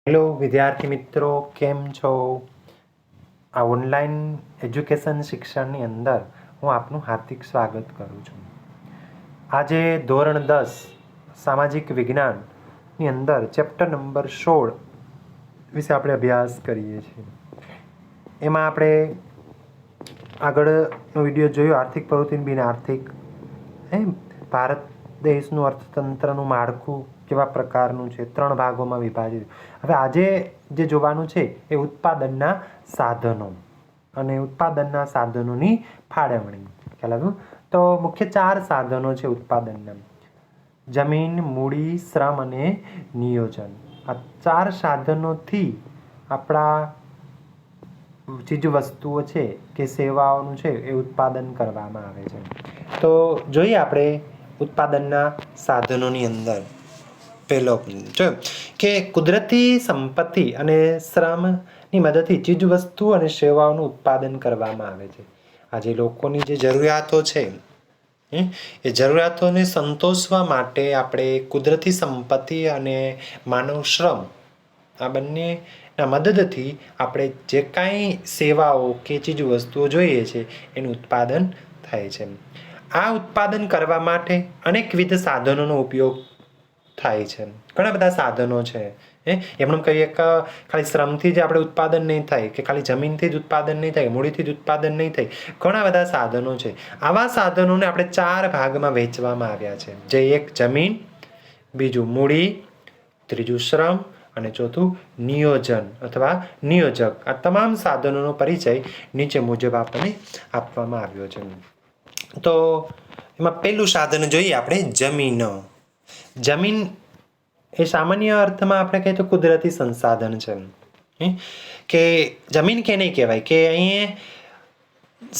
Hello વિદ્યાર્થી મિત્રો, કેમ છો? આ ઓનલાઈન એજ્યુકેશન શિક્ષણની અંદર હું આપનું હાર્દિક સ્વાગત કરું છું. આજે ધોરણ 10 સામાજિક વિજ્ઞાનની અંદર ચેપ્ટર નંબર 16 વિશે આપણે અભ્યાસ કરીએ છીએ. એમાં આપણે આગળનો વિડીયો જોયો આર્થિક પ્રવૃત્તિ બિન આર્થિક, ભારત દેશનું અર્થતંત્રનું માળખું કેવા પ્રકારનું છે, 3 ભાગોમાં વિભાજિત. હવે આજે જે જોવાનું છે એ ઉત્પાદનના સાધનો અને ઉત્પાદનના સાધનોની ફાળવણી. ખ્યાલ આવ્યું? તો મુખ્ય 4 સાધનો છે ઉત્પાદનના: જમીન, મૂડી, શ્રમ અને નિયોજન. આ 4 સાધનોથી આપણા ચીજ વસ્તુઓ છે કે સેવાઓનું છે એ ઉત્પાદન કરવામાં આવે છે. તો જોઈએ આપણે ઉત્પાદનના સાધનોની અંદર પહેલો જો કે કુદરતી સંપત્તિ અને શ્રમની મદદથી ચીજ વસ્તુ અને સેવાઓનું ઉત્પાદન કરવામાં આવે છે. આજે લોકોની જે જરૂરિયાતો છે એ જરૂરિયાતોને સંતોષવા માટે આપણે કુદરતી સંપત્તિ અને માનવ શ્રમ આ બંનેના મદદથી આપણે જે કાંઈ સેવાઓ કે ચીજ વસ્તુઓ જોઈએ છે એનું ઉત્પાદન થાય છે. આ ઉત્પાદન કરવા માટે અનેકવિધ સાધનોનો ઉપયોગ થાય છે. ઘણા બધા સાધનો છે. એમણે કહીએ કે ખાલી શ્રમથી જ આપણે ઉત્પાદન નહીં થાય, કે ખાલી જમીનથી જ ઉત્પાદન નહીં થાય, મૂડીથી જ ઉત્પાદન નહીં થાય. ઘણા બધા સાધનો છે. આવા સાધનોને આપણે 4 ભાગમાં વહેંચવામાં આવ્યા છે. જે એક જમીન, બીજું મૂડી, ત્રીજું શ્રમ અને ચોથું નિયોજન અથવા નિયોજક. આ તમામ સાધનોનો પરિચય નીચે મુજબ આપણને આપવામાં આવ્યો છે. તો એમાં પહેલું સાધન જોઈએ આપણે જમીન. જમીન એ સામાન્ય અર્થમાં આપણે કહીએ તો કુદરતી સંસાધન છે. કે જમીન કેને કહેવાય કે અહીં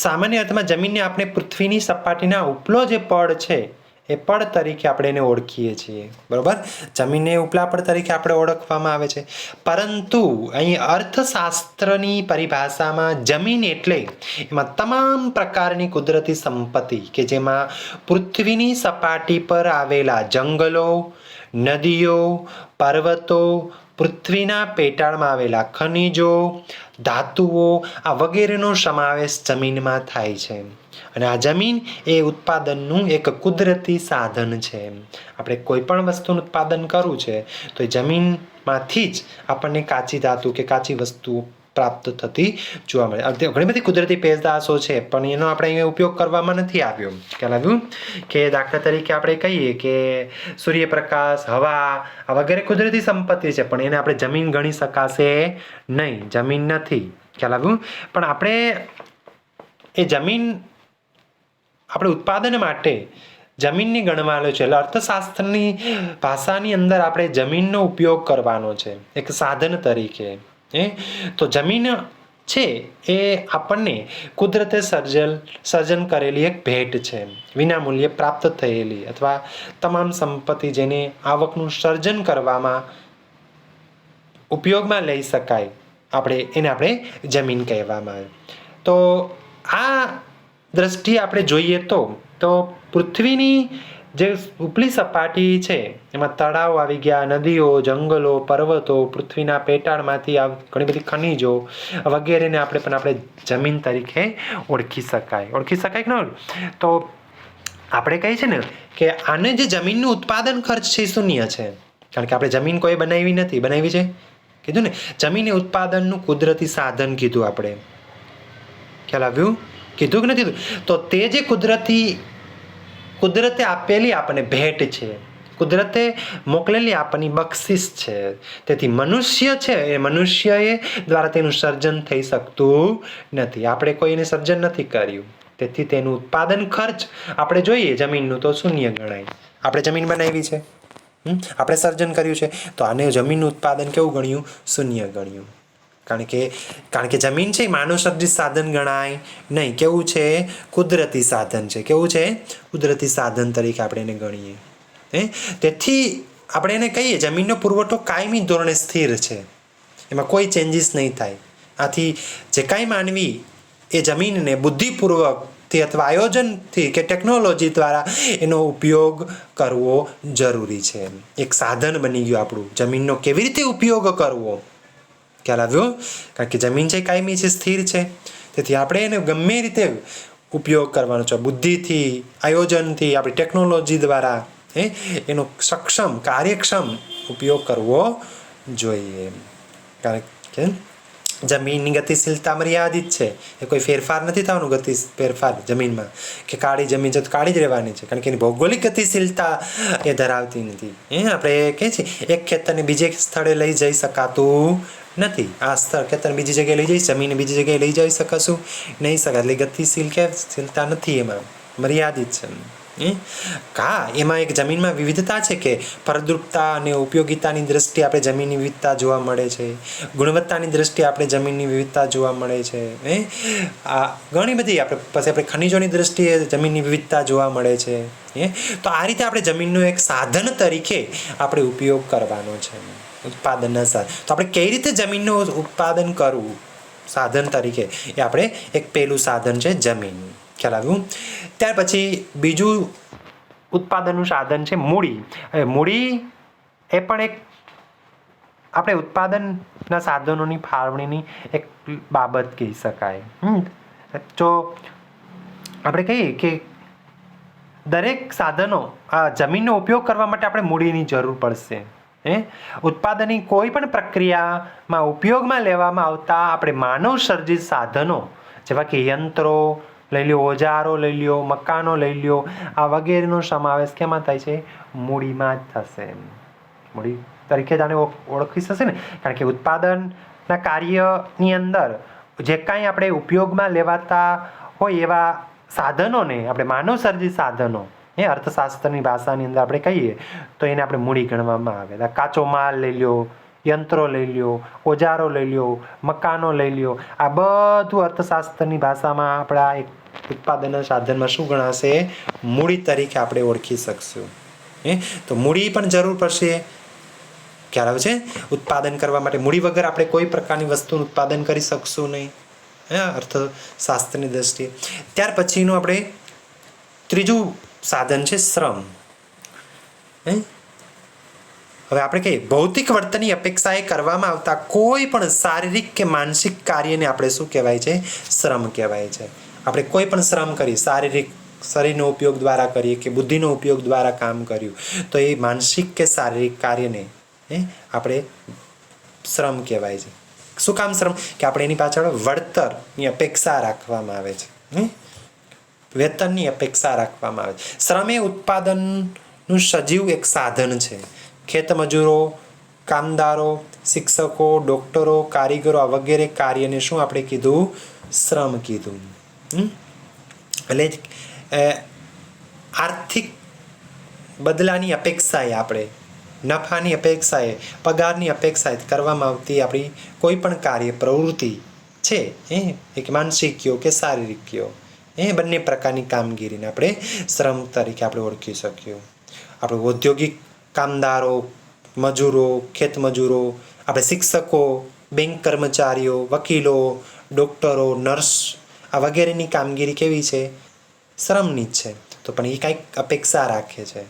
સામાન્ય અર્થમાં જમીનને આપણે પૃથ્વીની સપાટીના ઉપલો જે પડ છે એ પડ તરીકે આપણે એને ઓળખીએ છીએ. બરોબર? જમીનને ઉપલા પડ તરીકે આપણે ઓળખવામાં આવે છે. પરંતુ અહીં અર્થશાસ્ત્રની પરિભાષામાં જમીન એટલે એમાં તમામ પ્રકારની કુદરતી સંપત્તિ કે જેમાં પૃથ્વીની સપાટી પર આવેલા જંગલો, નદીઓ, પર્વતો, પૃથ્વીના પેટાળમાં આવેલા ખનિજો, ધાતુઓ આ વગેરેનો સમાવેશ જમીનમાં થાય છે. અને આ જમીન એ ઉત્પાદનનું એક કુદરતી સાધન છે. આપણે કોઈ પણ વસ્તુનું ઉત્પાદન કરવું છે તો એ જમીનમાંથી જ આપણને કાચી ધાતુ કે કાચી વસ્તુ પ્રાપ્ત થતી જોવા મળે. ઘણી બધી કુદરતી પેદાશો છે પણ એનો આપણે અહીંયા ઉપયોગ કરવામાં નથી આવ્યો. ખ્યાલ આવ્યું? કે દાખલા તરીકે આપણે કહીએ કે સૂર્યપ્રકાશ, હવા આ વગેરે કુદરતી સંપત્તિ છે પણ એને આપણે જમીન ગણી શકાશે નહીં. જમીન નથી. ખ્યાલ આવ્યું? પણ આપણે એ જમીન આપણે ઉત્પાદન માટે જમીનની ગણવાનો છે. એટલે અર્થશાસ્ત્રની ભાષાની અંદર આપણે જમીનનો ઉપયોગ કરવાનો છે એક સાધન તરીકે. તો જમીન છે એ આપણને કુદરતે સર્જન કરેલી એક ભેટ છે. વિનામૂલ્યે પ્રાપ્ત થયેલી અથવા તમામ સંપત્તિ જેને આવકનું સર્જન કરવામાં ઉપયોગમાં લઈ શકાય એને આપણે જમીન કહેવામાં આવે. તો આ દ્રષ્ટિએ આપણે જોઈએ તો પૃથ્વીની જે ઉપલી સપાટી છે એમાં તળાવ આવી ગયા, નદીઓ, જંગલો, પર્વતો, પૃથ્વીના પેટાળમાંથી ઘણી બધી ખનિજો વગેરેને આપણે જમીન તરીકે ઓળખી શકાય કે ન? તો આપણે કહીએ છીએ ને કે આને જે જમીનનું ઉત્પાદન ખર્ચ છે એ શૂન્ય છે. કારણ કે આપણે જમીન કોઈ બનાવી નથી. બનાવી છે? કીધું ને. જમીન એ ઉત્પાદનનું કુદરતી સાધન કીધું આપણે. ખ્યાલ આવ્યું? કીધું કે નથી? તો તે જે કુદરતે આપેલી આપણને ભેટ છે, કુદરતે મોકલેલી આપણની બક્ષિસ છે. તેથી મનુષ્ય છે એ મનુષ્યએ દ્વારા તેનું સર્જન થઈ શકતું નથી. આપણે કોઈ એને સર્જન નથી કર્યું. તેથી તેનું ઉત્પાદન ખર્ચ આપણે જોઈએ જમીનનું તો શૂન્ય ગણાય. આપણે જમીન બનાવી છે, આપણે સર્જન કર્યું છે તો આને જમીનનું ઉત્પાદન કેવું ગણ્યું? શૂન્ય ગણ્યું. કારણ કે જમીન છે માનવ સર્જિત સાધન ગણાય નહીં. કેવું છે? કુદરતી સાધન છે. કેવું છે? કુદરતી સાધન તરીકે આપણે એને ગણીએ. તેથી આપણે એને કહીએ જમીનનો પુરવઠો કાયમી ધોરણે સ્થિર છે, એમાં કોઈ ચેન્જીસ નહીં થાય. આથી જે કાંઈ માનવી એ જમીનને બુદ્ધિપૂર્વક વ્યક્તિ અથવા આયોજનથી કે ટેકનોલોજી દ્વારા એનો ઉપયોગ કરવો જરૂરી છે. એક સાધન બની ગયું આપણું જમીનનો કેવી રીતે ઉપયોગ કરવો. ખ્યાલ આવ્યો? કારણ કે જમીન છે કાયમી છે, સ્થિર છે, તેથી આપણે એને ગમે રીતે ઉપયોગ કરવાનો છે. બુદ્ધિથી, આયોજનથી, આપણી ટેકનોલોજી દ્વારા એનો સક્ષમ, કાર્યક્ષમ ઉપયોગ કરવો જોઈએ. કારણ કે જમીનની ગતિશીલતા મર્યાદિત છે, એ કોઈ ફેરફાર નથી થવાનું. ફેરફાર જમીનમાં કે કાળી જમીન છે તો કાળી જ રહેવાની છે, કારણ કે એની ભૌગોલિક ગતિશીલતા એ ધરાવતી નથી. આપણે કહે છે એક ખેતરને બીજે સ્થળે લઈ જઈ શકાતું નથી. આ સ્થળ ખેતર બીજી જગ્યાએ લઈ જઈ, જમીન બીજી જગ્યાએ લઈ જઈ શકાશું નહીં શકાય. એટલે ગતિશીલતા નથી, એમાં મર્યાદિત છે. એમાં એક જમીનમાં વિવિધતા છે કે ફળદ્રુપતા અને ઉપયોગિતાની દ્રષ્ટિએ આપણે જમીનની વિવિધતા જોવા મળે છે. ગુણવત્તાની દ્રષ્ટિએ આપણે જમીનની વિવિધતા જોવા મળે છે. આ ઘણી બધી આપણે ખનિજોની દ્રષ્ટિએ જમીનની વિવિધતા જોવા મળે છે. તો આ રીતે આપણે જમીનનો એક સાધન તરીકે આપણે ઉપયોગ કરવાનો છે, ઉત્પાદનના સાધન. તો આપણે કઈ રીતે જમીનનું ઉત્પાદન કરવું સાધન તરીકે, એ આપણે એક પહેલું સાધન છે જમીન. ખ્યાલ આવ્યું? ત્યાર પછી બીજું ઉત્પાદનનું સાધન છે મૂડી. હવે મૂડી એ પણ એક આપણે ઉત્પાદનના સાધનોની ફાળવણીની એક બાબત કહી શકાય. જો આપણે કહીએ કે દરેક સાધનો આ જમીનનો ઉપયોગ કરવા માટે આપણે મૂડીની જરૂર પડશે. ઉત્પાદનની કોઈ પણ પ્રક્રિયામાં ઉપયોગમાં લેવામાં આવતા આપણે માનવ સર્જિત સાધનો જેવા કે યંત્રો લઈ લ્યો, ઓજારો લઈ લ્યો, મકાનો લઈ લ્યો, આ વગેરેનો સમાવેશ કેમાં થાય છે? મૂડીમાં જ થશે. મૂડી તરીકે જ આને ઓળખી શશે ને, કારણ કે ઉત્પાદનના કાર્યની અંદર જે કાંઈ આપણે ઉપયોગમાં લેવાતા હોય એવા સાધનોને આપણે માનવ સર્જિત સાધનો, અર્થશાસ્ત્રની ભાષાની અંદર આપણે કહીએ તો એને આપણે મૂડી ગણવામાં આવે. કાચો માલ લઈ લ્યો, યંત્રો લઈ લ્યો, ઓજારો લઈ લ્યો, મકાનો લઈ લ્યો, આ બધું અર્થશાસ્ત્રની ભાષામાં આપણા એક ઉત્પાદનના સાધનમાં શું ગણાશે? મૂડી તરીકે આપણે ઓળખી શકશું. તો મૂડી પણ જરૂર પડશે. ખ્યાલ આવે છે? ઉત્પાદન કરવા માટે મૂડી વગર આપણે કોઈ પ્રકારની વસ્તુનું ઉત્પાદન કરી શકશું નહીં, અર્થશાસ્ત્રની દ્રષ્ટિએ. ત્યાર પછીનું આપણે ત્રીજું સાધન છે શ્રમ. હવે આપણે કહીએ ભૌતિક વર્તનની અપેક્ષાએ કરવામાં આવતા કોઈ પણ શારીરિક કે માનસિક કાર્યને આપણે શું કહેવાય છે? શ્રમ કહેવાય છે. આપણે કોઈ પણ શ્રમ કરીએ, શારીરિક શરીરનો ઉપયોગ દ્વારા કરીએ કે બુદ્ધિનો ઉપયોગ દ્વારા કામ કર્યું, તો એ માનસિક કે શારીરિક કાર્યને આપણે શ્રમ કહેવાય છે. શું કામ શ્રમ? કે આપણે એની પાછળ વળતરની અપેક્ષા રાખવામાં આવે છે, વેતનની અપેક્ષા રાખવામાં આવે છે. શ્રમ એ ઉત્પાદનનું સજીવ એક સાધન છે. ખેતમજૂરો, કામદારો, શિક્ષકો, ડોક્ટરો, કારીગરો, આ વગેરે કાર્યને શું આપણે કીધું? શ્રમ કીધું. એટલે આર્થિક બદલાની અપેક્ષાએ, આપણે નફાની અપેક્ષાએ, પગારની અપેક્ષાએ કરવામાં આવતી આપણી કોઈ પણ કાર્ય પ્રવૃત્તિ છે, એક માનસિક કયો કે શારીરિક કયો, બંને પ્રકારની કામગીરીને આપણે શ્રમ તરીકે આપણે ઓળખી શકીએ. આપણે ઔદ્યોગિક કામદારો, મજૂરો, ખેતમજૂરો, આપણે શિક્ષકો, બેંક કર્મચારીઓ, વકીલો, ડૉક્ટરો, નર્સ, આ વગેરેની કામગીરી કેવી છે? શ્રમની જ છે. તો પણ એ કાંઈક અપેક્ષા રાખે છે,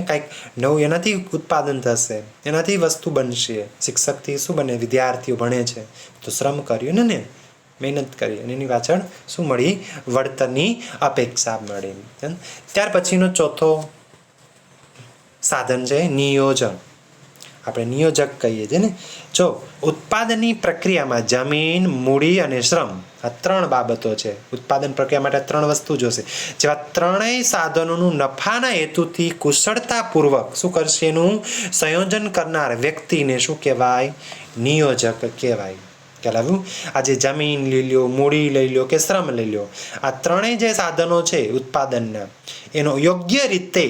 કાંઈક નવું એનાથી ઉત્પાદન થશે, એનાથી વસ્તુ બનશે. શિક્ષકથી શું બને? વિદ્યાર્થીઓ ભણે છે તો શ્રમ કર્યું ને, મહેનત કરી અને એની પાછળ શું મળી? વળતરની અપેક્ષા મળી. ત્યાર પછીનો ચોથો સાધન છે નિયોજન. આપણે નિયોજક કહીએ છીએ ને. જો ઉત્પાદનની પ્રક્રિયામાં જમીન, મૂડી અને શ્રમ, આ ત્રણ બાબતો છે. ઉત્પાદન પ્રક્રિયા માટે ત્રણ વસ્તુ જોશે. જેવા ત્રણેય સાધનોનું નફાના હેતુથી કુશળતાપૂર્વક શું કરશે? એનું સંયોજન કરનાર વ્યક્તિને શું કહેવાય? નિયોજક કહેવાય. ખ્યાલ આવ્યું? આજે જમીન લઈ લ્યો, મૂડી લઈ લ્યો કે શ્રમ લઈ લ્યો, આ ત્રણેય જે સાધનો છે ઉત્પાદનના, એનો યોગ્ય રીતે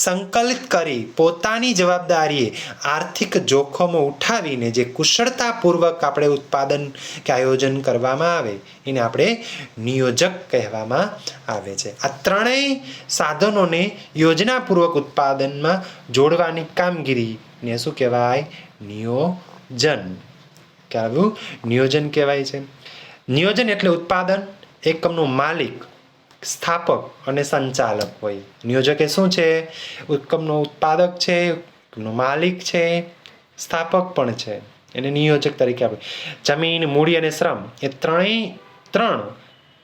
સંકલિત કરી પોતાની જવાબદારીએ આર્થિક જોખમો ઉઠાવીને જે કુશળતાપૂર્વક આપણે ઉત્પાદન કે આયોજન કરવામાં આવે એને આપણે નિયોજક કહેવામાં આવે છે. આ ત્રણેય સાધનોને યોજનાપૂર્વક ઉત્પાદનમાં જોડવાની કામગીરીને શું કહેવાય? નિયોજન. કહેવું નિયોજન કહેવાય છે. નિયોજન એટલે ઉત્પાદન એકમનો માલિક સ્થાપક અને સંચાલક હોય. નિયોજક એ શું છે? ઉપક્રમનો ઉત્પાદક છે, ઉપક્રમનો માલિક છે, સ્થાપક પણ છે. એને નિયોજક તરીકે આપણે જમીન, મૂડી અને શ્રમ એ ત્રણ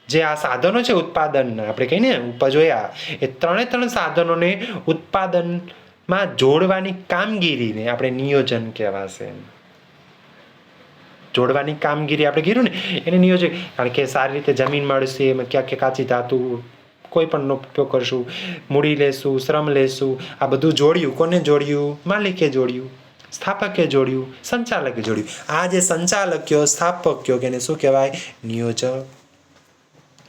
જે આ સાધનો છે ઉત્પાદનના, આપણે કહીએ ને ઉપર જોયા, એ ત્રણ સાધનોને ઉત્પાદનમાં જોડવાની કામગીરીને આપણે નિયોજન કહેવાશે. જોડવાની કામગીરી આપણે કીધું ને એને નિયોજક. કારણ કે સારી રીતે જમીન મળશે, એમાં ક્યાંક કાચી ધાતુ કોઈ પણનો ઉપયોગ કરશું, મૂડી લેશું, શ્રમ લેશું, આ બધું જોડ્યું. કોને જોડ્યું? માલિકે જોડ્યું, સ્થાપકે જોડ્યું, સંચાલકે જોડ્યું. આ જે સંચાલક્યો, સ્થાપક્યો એને શું કહેવાય? નિયોજક.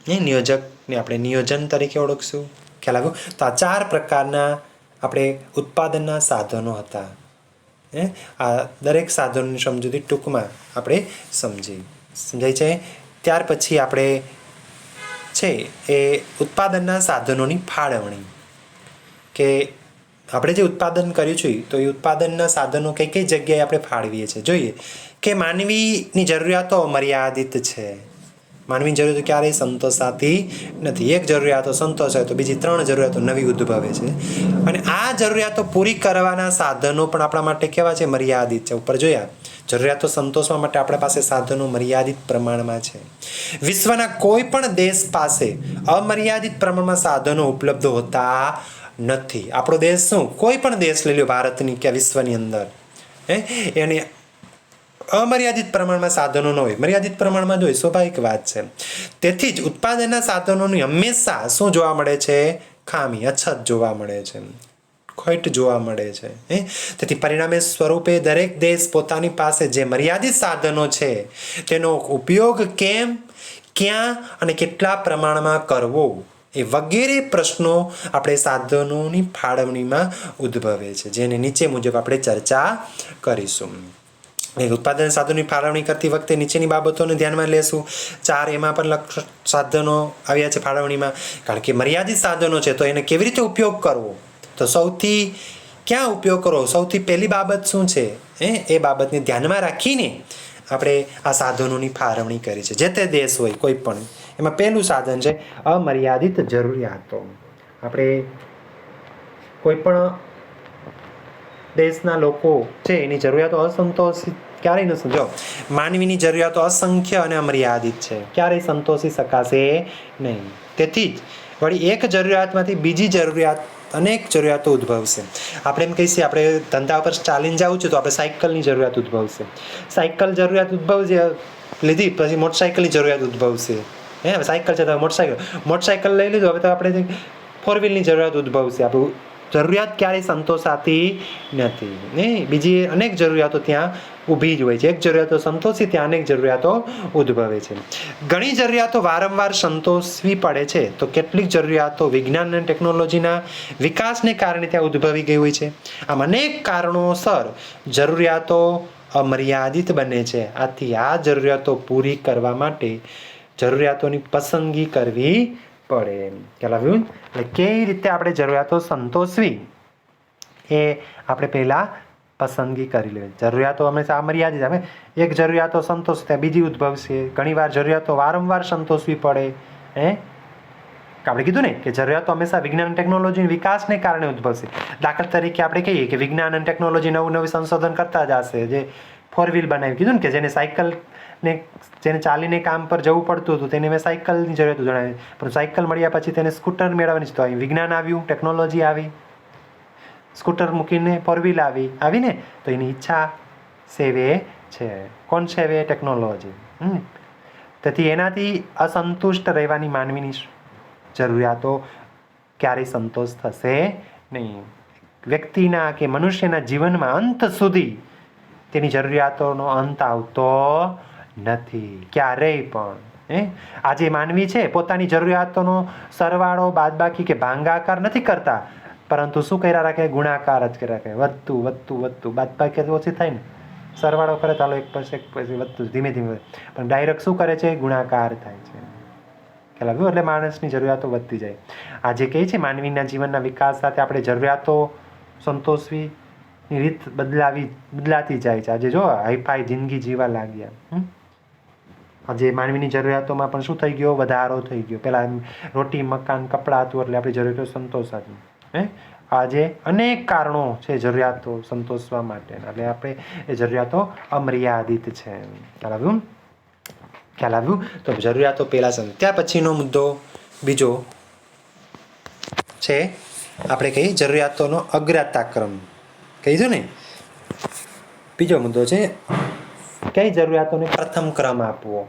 નિયોજકને આપણે નિયોજન તરીકે ઓળખશું. ખ્યાલ આવ્યો? તો આ 4 પ્રકારના આપણે ઉત્પાદનના સાધનો હતા. આ દરેક સાધનોની સમજૂતી ટૂંકમાં આપણે સમજાય છે. ત્યાર પછી આપણે છે એ ઉત્પાદનના સાધનોની ફાળવણી, કે આપણે જે ઉત્પાદન કર્યું છે તો એ ઉત્પાદનના સાધનો કઈ કઈ જગ્યાએ આપણે ફાળવીએ છીએ. જોઈએ કે માનવીની જરૂરિયાતો મર્યાદિત છે. માનવીની જરૂરિયાતો ક્યારેય સંતોષાતી નથી. એક જરૂરિયાતો સંતોષાય તો બીજી 3 જરૂરિયાતો નવી ઉદ્ભવે છે. અને આ જરૂરિયાતો પૂરી કરવાના સાધનો પણ આપણા માટે કેવા છે? મર્યાદિત છે. ઉપર જોયા, જરૂરિયાતો સંતોષવા માટે આપણા પાસે સાધનો મર્યાદિત પ્રમાણમાં છે. વિશ્વના કોઈ પણ દેશ પાસે અમર્યાદિત પ્રમાણમાં સાધનો ઉપલબ્ધ હોતા નથી. આપણો દેશ શું, કોઈ પણ દેશ લઈ લો, ભારતની કે વિશ્વની અંદર, એને અમર્યાદિત પ્રમાણમાં સાધનો ન હોય, મર્યાદિત પ્રમાણમાં જ હોય, સ્વાભાવિક વાત છે. તેથી જ ઉત્પાદનના સાધનોની હંમેશા શું જોવા મળે છે? ખામી, અછત જોવા મળે છે, ખોટ જોવા મળે છે. તેથી પરિણામે સ્વરૂપે દરેક દેશ પોતાની પાસે જે મર્યાદિત સાધનો છે તેનો ઉપયોગ કેમ, ક્યાં અને કેટલા પ્રમાણમાં કરવો એ વગેરે પ્રશ્નો આપણે સાધનોની ફાળવણીમાં ઉદ્ભવે છે, જેને નીચે મુજબ આપણે ચર્ચા કરીશું. ઉત્પાદન સાધનોની ફાળવણી કરતી વખતે નીચેની બાબતોને ધ્યાનમાં લેશું. 4 એમાં પણ સાધનો આવ્યા છે ફાળવણીમાં. કારણ કે મર્યાદિત સાધનો છે તો એને કેવી રીતે ઉપયોગ કરવો, તો સૌથી ક્યાં ઉપયોગ કરવો, સૌથી પહેલી બાબત શું છે એ બાબતને ધ્યાનમાં રાખીને આપણે આ સાધનોની ફાળવણી કરી છે. જે તે દેશ હોય કોઈ પણ, એમાં પહેલું સાધન છે અમર્યાદિત જરૂરિયાતો. આપણે કોઈ પણ દેશના લોકો છે એની જરૂરિયાતો અસંતોષિત ક્યારેય ન સમજો. માનવીની જરૂરિયાતો અસંખ્ય અને અમર્યાદિત છે, ક્યારેય સંતોષી શકાશે નહીં. તેથી જ વળી એક જરૂરિયાતમાંથી બીજી જરૂરિયાત, અનેક જરૂરિયાતો ઉદ્ભવશે. આપણે એમ કહીએ આપણે ધંધા પર ચાલીને જવું છે તો આપણે સાયકલની જરૂરિયાત ઉદ્ભવશે. સાયકલ જરૂરિયાત ઉદ્ભવશે લીધી પછી મોટરસાયકલની જરૂરિયાત ઉદ્ભવશે. હવે સાયકલ છે તો મોટરસાયકલ લઈ લીધું, હવે તો આપણે 4 વ્હીલની જરૂરિયાત ઉદ્ભવશે. આપણું જરૂરિયાત ક્યારેય સંતોષાતી નથી. બીજી અનેક જરૂરિયાતો ત્યાં ઊભી જ હોય છે. એક જરૂરિયાતો સંતોષી ત્યાં અનેક જરૂરિયાતો ઉદ્ભવે છે. ઘણી જરૂરિયાતો વારંવાર સંતોષવી પડે છે તો કેટલીક જરૂરિયાતો વિજ્ઞાન અને ટેકનોલોજીના વિકાસને કારણે ત્યાં ઉદ્ભવી ગઈ હોય છે. આમ અનેક કારણોસર જરૂરિયાતો અમર્યાદિત બને છે. આથી આ જરૂરિયાતો પૂરી કરવા માટે જરૂરિયાતોની પસંદગી કરવી પડે. ખ્યાલ આવ્યું? એટલે કઈ રીતે આપણે જરૂરિયાતો સંતોષવી એ આપણે પહેલાં પસંદગી કરી લેવી. જરૂરિયાતો હંમેશા અમર્યાદિત આવે. એક જરૂરિયાતો સંતોષ ત્યાં બીજી ઉદ્ભવશે. ઘણીવાર જરૂરિયાતો વારંવાર સંતોષવી પડે. આપણે કીધું ને કે જરૂરિયાતો હંમેશા વિજ્ઞાન અને ટેકનોલોજી વિકાસને કારણે ઉદ્ભવશે. દાખલા તરીકે આપણે કહીએ કે વિજ્ઞાન અને ટેકનોલોજી નવું સંશોધન કરતા જ હશે. જે 4 વ્હીલ બનાવી, કીધું ને કે જેને સાયકલને જેને ચાલીને કામ પર જવું પડતું હતું તેને મેં સાયકલની જરૂરિયાત જણાવી, પણ સાયકલ મળ્યા પછી તેને સ્કૂટર મેળવવાની છે. તો અહીં વિજ્ઞાન આવ્યું, ટેકનોલોજી આવી, સ્કૂટર મૂકીને 4 વ્હીલ આવી ને, તો એની ઈચ્છા સેવે છે. કોણ સેવે? ટેકનોલોજી. તેથી એનાથી અસંતુષ્ટ રહેવાની માનવીની જરૂરિયાતો ક્યારેય સંતોષ થશે નહીં. વ્યક્તિના કે મનુષ્યના જીવનમાં અંત સુધી તેની જરૂરિયાતોનો અંત આવતો નથી ક્યારેય પણ. આજે માનવી છે પોતાની જરૂરિયાતોનો સરવાળો, બાદબાકી કે ભાંગાકાર નથી કરતા, પરંતુ શું કર્યા રાખે? ગુણાકાર જ કર્યા રાખે. વધતું બાદબાકી ઓછી થાય ને, સરવાળો કરે ચાલો એક પછી વધતું ધીમે ધીમે, પણ ડાયરેક્ટ શું કરે છે? ગુણાકાર થાય છે. ખ્યાલ આવ્યો? એટલે માણસની જરૂરિયાતો વધતી જાય. આજે કહે છે માનવીના જીવનના વિકાસ સાથે આપણે જરૂરિયાતો સંતોષવીની રીત બદલાતી જાય છે. આજે જો હાઈફાઈ જિંદગી જીવવા લાગ્યા. આજે માનવીની જરૂરિયાતોમાં પણ શું થઈ ગયો? વધારો થઈ ગયો. પહેલાં રોટી, મકાન, કપડાં હતું એટલે આપણી જરૂરિયાતો સંતોષાતી. આજે અનેક કારણો છે જરૂરિયાતો સંતોષવા માટે, એટલે આપણે એ જરૂરિયાતો અમર્યાદિત છે. ખ્યાલ આવ્યું? તો જરૂરિયાતો પહેલાં ત્યાર પછીનો મુદ્દો બીજો છે, આપણે કહીએ જરૂરિયાતોનો અગ્રતાક્રમ. કહીશું ને? બીજો મુદ્દો છે કઈ જરૂરિયાતોને પ્રથમ ક્રમ આપવો.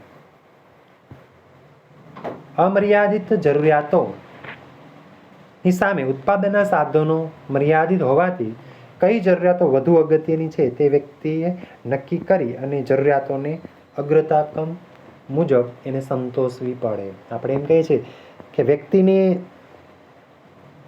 અમર્યાદિત જરૂરિયાતોની સામે ઉત્પાદનના સાધનો મર્યાદિત હોવાથી કઈ જરૂરિયાતો વધુ અગત્યની છે તે વ્યક્તિએ નક્કી કરી અને જરૂરિયાતોને અગ્રતાક્રમ મુજબ એને સંતોષવી પડે. આપણે એમ કહીએ છીએ કે વ્યક્તિની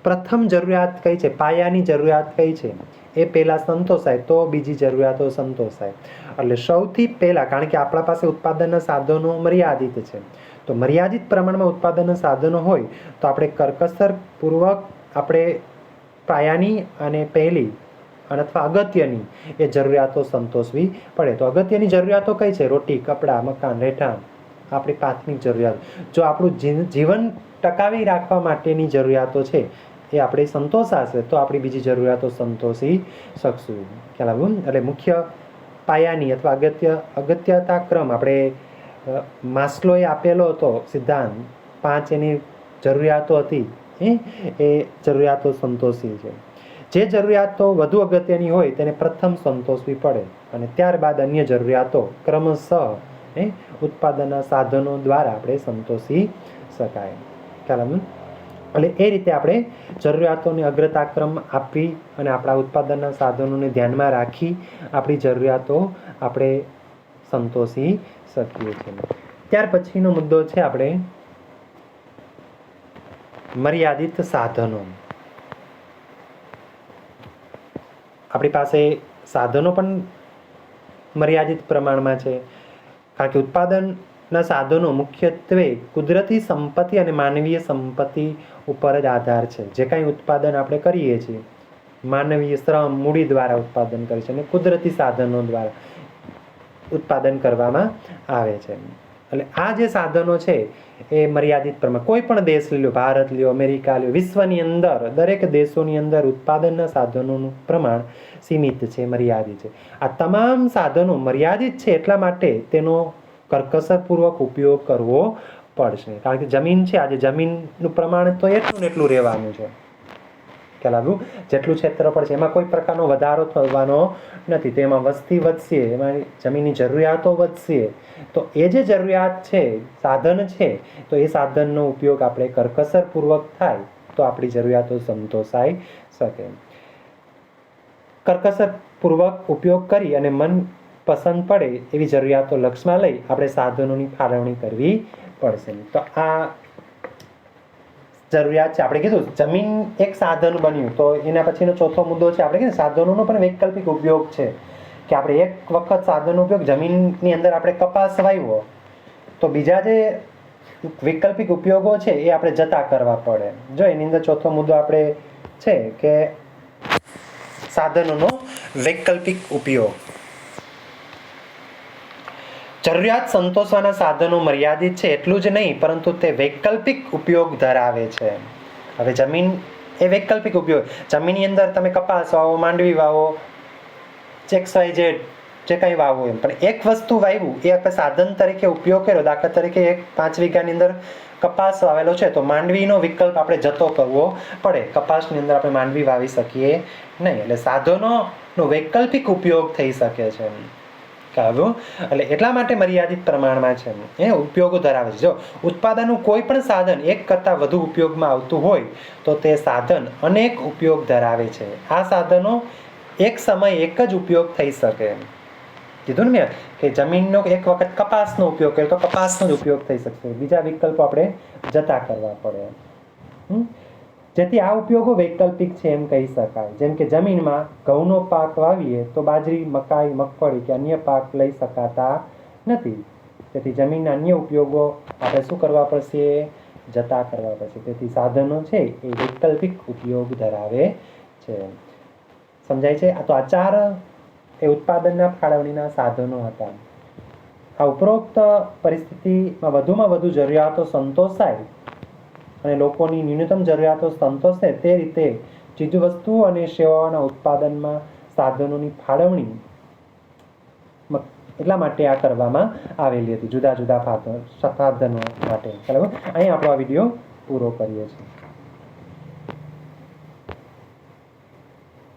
પ્રથમ જરૂરિયાત કઈ છે, પાયાની જરૂરિયાત કઈ છે, એ પહેલાં સંતોષાય તો બીજી જરૂરિયાતો સંતોષાય. એટલે સૌથી પહેલાં, કારણ કે આપણા પાસે ઉત્પાદનના સાધનો મર્યાદિત છે, તો મર્યાદિત પ્રમાણમાં ઉત્પાદનના સાધનો હોય તો આપણે કરકસરપૂર્વક આપણે પાયાની અને પહેલી અથવા અગત્યની એ જરૂરિયાતો સંતોષવી પડે. તો અગત્યની જરૂરિયાતો કઈ છે? રોટી, કપડાં, મકાન, રહેઠાણ, આપણી પ્રાથમિક જરૂરિયાત. જો આપણું જીવન ટકાવી રાખવા માટેની જરૂરિયાતો છે એ આપણે સંતોષાશે તો આપણી બીજી જરૂરિયાતો સંતોષી શકશું. ખ્યાલ આવ્યું? એટલે મુખ્ય પાયાની અથવા અગત્યતા ક્રમ આપણે માસ્લોએ આપેલો હતો સિદ્ધાંત, 5 એની જરૂરિયાતો હતી, એ જરૂરિયાતો સંતોષી છે. જે જરૂરિયાતો વધુ અગત્યની હોય તેને પ્રથમ સંતોષવી પડે અને ત્યારબાદ અન્ય જરૂરિયાતો ક્રમશઃ ઉત્પાદનના સાધનો દ્વારા આપણે સંતોષી શકાય. ખ્યાલ આવ્યું? એટલે એ રીતે આપણે જરૂરિયાતોને અગ્રતાક્રમ આપી અને આપણા ઉત્પાદનના સાધનોને ધ્યાનમાં રાખી આપણી જરૂરિયાતો આપણે સંતોષી શકીએ છીએ. ત્યાર પછીનો મુદ્દો છે આપણે મર્યાદિત સાધનો. આપણી પાસે સાધનો પણ મર્યાદિત પ્રમાણમાં છે, કારણ કે ઉત્પાદનના સાધનો મુખ્યત્વે કુદરતી સંપત્તિ અને માનવીય સંપત્તિ ઉપર જ આધાર છે. જે કાંઈ ઉત્પાદન આપણે કરીએ છીએ માનવીય શ્રમ મૂડી દ્વારા ઉત્પાદન કરીએ છીએ અને કુદરતી સાધનો દ્વારા ઉત્પાદન કરવામાં આવે છે. એટલે આ જે સાધનો છે એ મર્યાદિત પ્રમાણ, કોઈ પણ દેશ લ્યો, ભારત લ્યો, અમેરિકા લ્યો, વિશ્વની અંદર દરેક દેશોની અંદર ઉત્પાદનના સાધનોનું પ્રમાણ સીમિત છે, મર્યાદિત છે. આ તમામ સાધનો મર્યાદિત છે એટલા માટે તેનો કરકસરપૂર્વક ઉપયોગ કરવો પડશે. કારણ કે જમીન છે, આજે જમીનનું પ્રમાણ તો એટલું ને એટલું રહેવાનું છે. ખ્યાલ આવ્યું? જેટલું ક્ષેત્રફળ છે એમાં કોઈ પ્રકારનો વધારો થવાનો નથી. તો એમાં વસ્તી વધશે, એમાં જમીનની જરૂરિયાતો વધશે. તો એ જે જરૂરિયાત છે, સાધન છે, તો એ સાધનનો ઉપયોગ આપણે કરકસરપૂર્વક થાય તો આપણી જરૂરિયાતો સંતોષાઈ શકે. કરકસરપૂર્વક ઉપયોગ કરી અને મન પસંદ પડે એવી જરૂરિયાતો લક્ષમાં લઈ આપણે સાધનોની ફાળવણી કરવી પડશે. તો આ જરૂરિયાત છે. આપણે કીધું જમીન એક સાધન બન્યું, તો એના પછીનો ચોથો મુદ્દો છે આપણે કીધું સાધનોનો પણ વૈકલ્પિક ઉપયોગ છે. કે આપણે એક વખત સાધનનો ઉપયોગ જમીનની અંદર આપણે કપાસ વાવ્યો તો બીજા જે વૈકલ્પિક ઉપયોગો છે એ આપણે જતા કરવા પડે. જો એની અંદર ચોથો મુદ્દો આપણે છે કે સાધનોનો વૈકલ્પિક ઉપયોગ. જરૂરિયાત સંતોષવાના સાધનો મર્યાદિત છે એટલું જ નહીં, પરંતુ તે વૈકલ્પિક ઉપયોગ ધરાવે છે. હવે જમીન એ વૈકલ્પિક ઉપયોગ, જમીનની અંદર તમે કપાસ વાવો, માંડવી વાવો, XYZ જે કંઈ વાવો એમ, પણ એક વસ્તુ વાવ્યું એ આપણે સાધન તરીકે ઉપયોગ કર્યો. દાખલા તરીકે 5 વીઘાની અંદર કપાસ વાવેલો છે તો માંડવીનો વિકલ્પ આપણે જતો કરવો પડે. કપાસની અંદર આપણે માંડવી વાવી શકીએ નહીં. એટલે સાધનોનો વૈકલ્પિક ઉપયોગ થઈ શકે છે. એટલે એટલા માટે મર્યાદિત પ્રમાણમાં છે એ ઉપયોગો ધરાવે છે. જો ઉત્પાદનનું કોઈ પણ સાધન એક કરતાં વધુ ઉપયોગમાં આવતું હોય તો તે સાધન અનેક ઉપયોગ ધરાવે છે. આ સાધનો એક સમયે એક જ ઉપયોગ થઈ શકે. કીધું ને મેં કે જમીનનો એક વખત કપાસનો ઉપયોગ કર્યો તો કપાસનો જ ઉપયોગ થઈ શકશે, બીજા વિકલ્પો આપણે જતા કરવા પડે. જેથી આ ઉપયોગો વૈકલ્પિક છે એમ કહી શકાય. જેમ કે જમીનમાં ઘઉંનો પાક વાવીએ તો બાજરી, મકાઈ, મગફળી કે અન્ય પાક લઈ શકાતા નથી. તેથી જમીનના અન્ય ઉપયોગો આપણે શું કરવા પડશે? જતા કરવા પડશે. તેથી સાધનો છે એ વૈકલ્પિક ઉપયોગ ધરાવે છે. સમજાય છે? આ તો આ 4 એ ઉત્પાદનના ફાળવણીના સાધનો હતા. આ ઉપરોક્ત પરિસ્થિતિમાં વધુમાં વધુ જરૂરિયાતો સંતોષાય અને લોકોની ન્યૂનતમ જરૂરિયાતો સંતોષે તે રીતે ચીજવસ્તુઓ અને સેવાઓના ઉત્પાદનમાં સાધનોની ફાળવણી એટલા માટે આ કરવામાં આવેલી હતી, જુદા જુદા સાધનો માટે. બરાબર, અહીં આપણો આ વિડીયો પૂરો કરીએ છીએ.